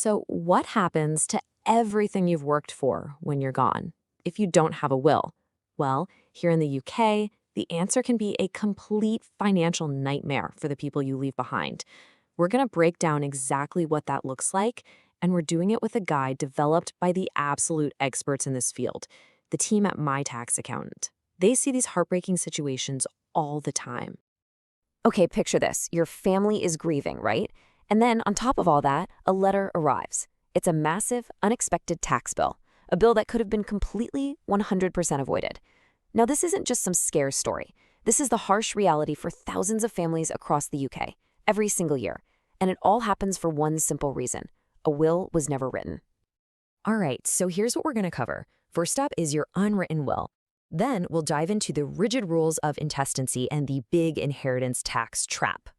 So, what happens to everything you've worked for when you're gone if you don't have a will? Well, here in the UK, the answer can be a complete financial nightmare for the people you leave behind. We're going to break down exactly what that looks like, and we're doing it with a guide developed by the absolute experts in this field, the team at My Tax Accountant. They see these heartbreaking situations all the time. Okay, picture this. Your family is grieving, right? And then on top of all that, a letter arrives. It's a massive, unexpected tax bill, a bill that could have been completely 100% avoided. Now, this isn't just some scare story. This is the harsh reality for thousands of families across the UK, every single year. And it all happens for one simple reason. A will was never written. All right, so here's what we're going to cover. First up is your unwritten will. Then we'll dive into the rigid rules of intestacy and the big inheritance tax trap.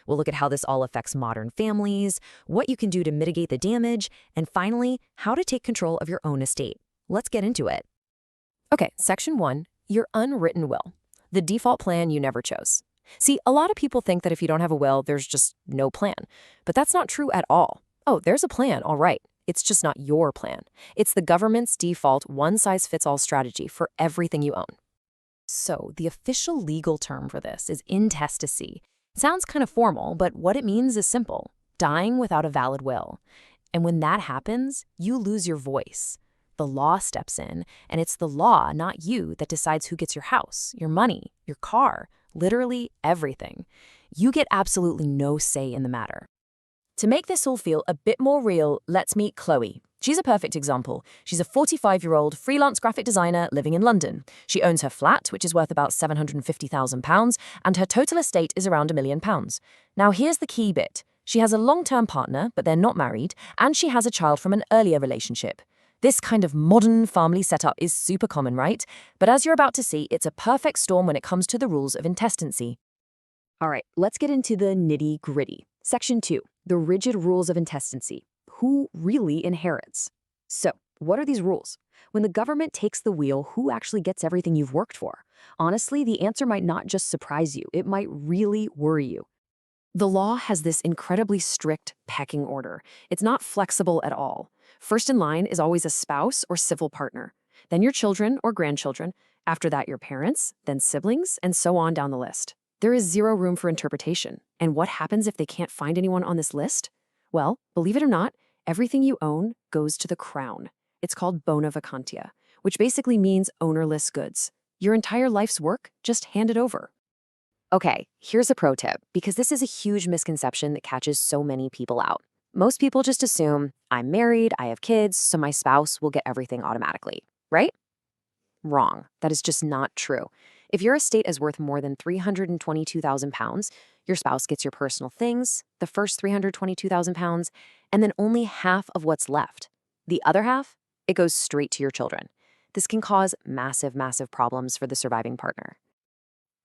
We'll look at how this all affects modern families, what you can do to mitigate the damage, and finally, how to take control of your own estate. Let's get into it. Okay, Section 1, your unwritten will, the default plan you never chose. See, a lot of people think that if you don't have a will, there's just no plan. But that's not true at all. Oh, there's a plan, all right. It's just not your plan. It's the government's default one-size-fits-all strategy for everything you own. So, the official legal term for this is intestacy. Sounds kind of formal, but what it means is simple: dying without a valid will. And when that happens, you lose your voice. The law steps in, and it's the law, not you, that decides who gets your house, your money, your car, literally everything. You get absolutely no say in the matter. To make this all feel a bit more real, let's meet Chloe. She's a perfect example. She's a 45-year-old freelance graphic designer living in London. She owns her flat, which is worth about £750,000, and her total estate is around £1 million. Now here's the key bit. She has a long-term partner, but they're not married, and she has a child from an earlier relationship. This kind of modern family setup is super common, right? But as you're about to see, it's a perfect storm when it comes to the rules of intestacy. All right, let's get into the nitty-gritty. Section 2, the rigid rules of intestacy. Who really inherits? So, what are these rules? When the government takes the wheel, who actually gets everything you've worked for? Honestly, the answer might not just surprise you, it might really worry you. The law has this incredibly strict pecking order. It's not flexible at all. First in line is always a spouse or civil partner, then your children or grandchildren, after that your parents, then siblings, and so on down the list. There is zero room for interpretation. And what happens if they can't find anyone on this list? Well, believe it or not, everything you own goes to the crown. It's called bona vacantia, which basically means ownerless goods. Your entire life's work just handed over. Okay, here's a pro tip, because this is a huge misconception that catches so many people out. Most people just assume, I'm married, I have kids, so my spouse will get everything automatically, right? Wrong. That is just not true. If your estate is worth more than £322,000, your spouse gets your personal things, the first £322,000, and then only half of what's left. The other half, it goes straight to your children. This can cause massive, massive problems for the surviving partner.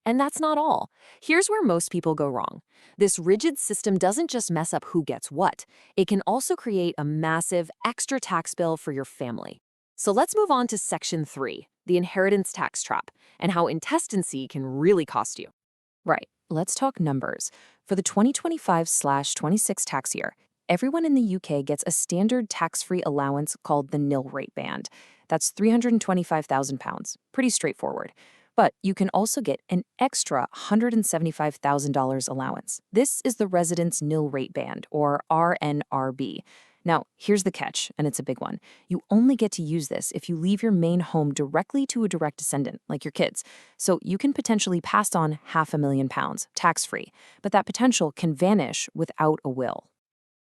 And that's not all. Here's where most people go wrong. This rigid system doesn't just mess up who gets what. It can also create a massive extra tax bill for your family. So let's move on to Section 3, the inheritance tax trap, and how intestacy can really cost you. Right, let's talk numbers. For the 2025/26 tax year, everyone in the UK gets a standard tax-free allowance called the nil-rate band. That's £325,000, pretty straightforward. But you can also get an extra $175,000 allowance. This is the residence nil-rate band, or RNRB. Now, here's the catch, and it's a big one. You only get to use this if you leave your main home directly to a direct descendant, like your kids. So you can potentially pass on £500,000, tax-free, but that potential can vanish without a will.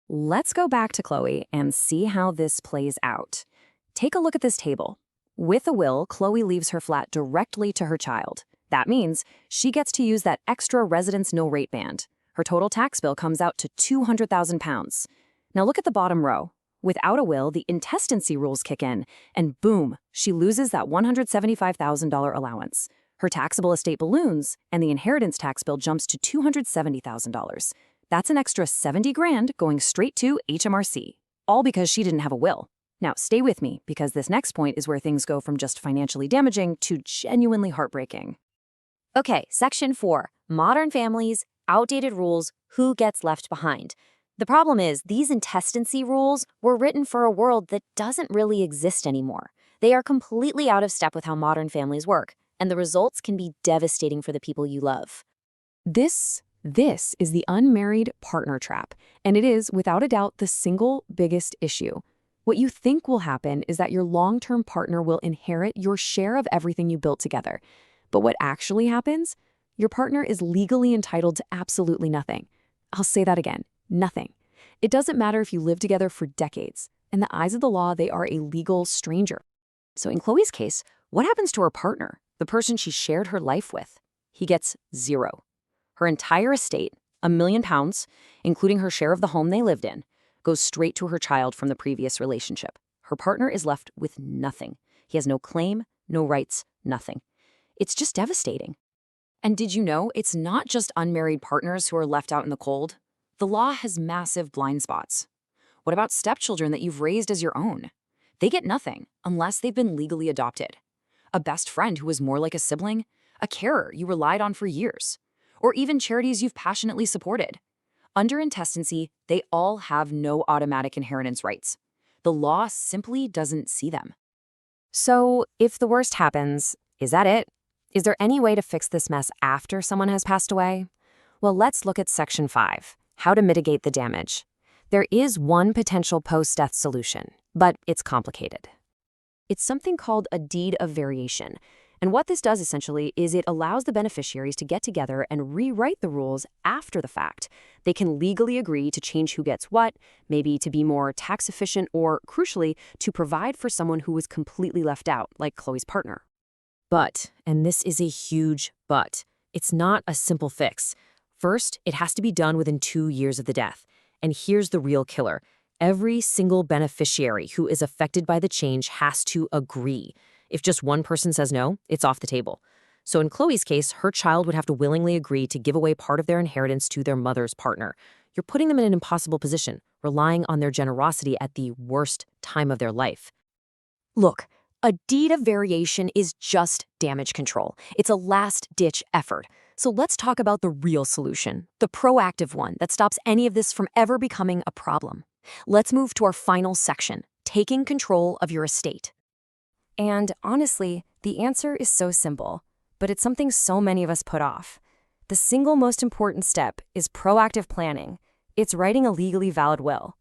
Let's go back to Chloe and see how this plays out. Take a look at this table. With a will, Chloe leaves her flat directly to her child. That means she gets to use that extra residence nil-rate band. Her total tax bill comes out to £200,000. Now look at the bottom row. Without a will, the intestacy rules kick in, and boom, she loses that $175,000 allowance. Her taxable estate balloons, and the inheritance tax bill jumps to $270,000. That's an extra $70,000 going straight to HMRC, all because she didn't have a will. Now, stay with me, because this next point is where things go from just financially damaging to genuinely heartbreaking. Okay, Section 4, modern families, outdated rules, who gets left behind. The problem is, these intestacy rules were written for a world that doesn't really exist anymore. They are completely out of step with how modern families work, and the results can be devastating for the people you love. This is the unmarried partner trap, and it is, without a doubt, the single biggest issue. What you think will happen is that your long-term partner will inherit your share of everything you built together. But what actually happens? Your partner is legally entitled to absolutely nothing. I'll say that again, nothing. It doesn't matter if you live together for decades. In the eyes of the law, they are a legal stranger. So in Chloe's case, what happens to her partner, the person she shared her life with? He gets zero. Her entire estate, £1 million, including her share of the home they lived in, goes straight to her child from the previous relationship. Her partner is left with nothing. He has no claim, no rights, nothing. It's just devastating. And did you know it's not just unmarried partners who are left out in the cold? The law has massive blind spots. What about stepchildren that you've raised as your own? They get nothing unless they've been legally adopted. A best friend who was more like a sibling, a carer you relied on for years, or even charities you've passionately supported. Under intestacy, they all have no automatic inheritance rights. The law simply doesn't see them. So, if the worst happens, is that it? Is there any way to fix this mess after someone has passed away? Well, let's look at Section 5, how to mitigate the damage. There is one potential post-death solution, but it's complicated. It's something called a deed of variation. And what this does essentially is it allows the beneficiaries to get together and rewrite the rules after the fact. They can legally agree to change who gets what, maybe to be more tax efficient or, crucially, to provide for someone who was completely left out, like Chloe's partner. But, and this is a huge but, it's not a simple fix. First, it has to be done within 2 years of the death. And here's the real killer. Every single beneficiary who is affected by the change has to agree. If just one person says no, it's off the table. So in Chloe's case, her child would have to willingly agree to give away part of their inheritance to their mother's partner. You're putting them in an impossible position, relying on their generosity at the worst time of their life. Look, a deed of variation is just damage control. It's a last-ditch effort. So let's talk about the real solution, the proactive one that stops any of this from ever becoming a problem. Let's move to our final section, taking control of your estate. And honestly, the answer is so simple, but it's something so many of us put off. The single most important step is proactive planning. It's writing a legally valid will.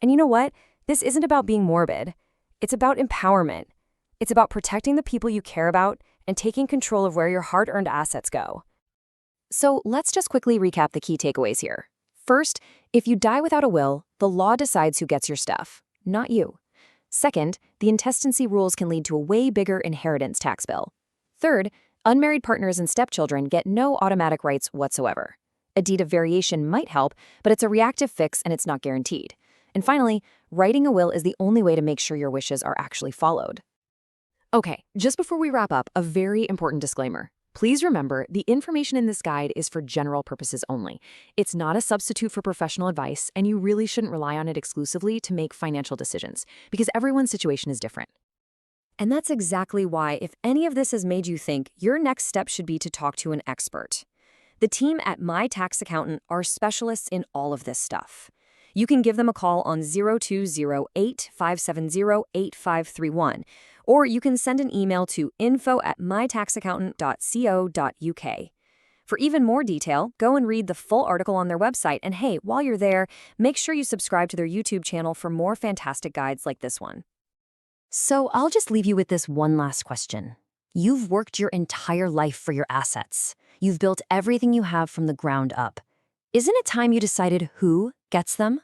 And you know what? This isn't about being morbid. It's about empowerment. It's about protecting the people you care about and taking control of where your hard-earned assets go. So let's just quickly recap the key takeaways here. First, if you die without a will, the law decides who gets your stuff, not you. Second, the intestacy rules can lead to a way bigger inheritance tax bill. Third, unmarried partners and stepchildren get no automatic rights whatsoever. A deed of variation might help, but it's a reactive fix and it's not guaranteed. And finally, writing a will is the only way to make sure your wishes are actually followed. Okay, just before we wrap up, a very important disclaimer. Please remember, the information in this guide is for general purposes only. It's not a substitute for professional advice, and you really shouldn't rely on it exclusively to make financial decisions, because everyone's situation is different. And that's exactly why, if any of this has made you think, your next step should be to talk to an expert. The team at My Tax Accountant are specialists in all of this stuff. You can give them a call on 0208-570-8531, or you can send an email to info@mytaxaccountant.co.uk. For even more detail, go and read the full article on their website, and hey, while you're there, make sure you subscribe to their YouTube channel for more fantastic guides like this one. So I'll just leave you with this one last question. You've worked your entire life for your assets. You've built everything you have from the ground up. Isn't it time you decided who gets them?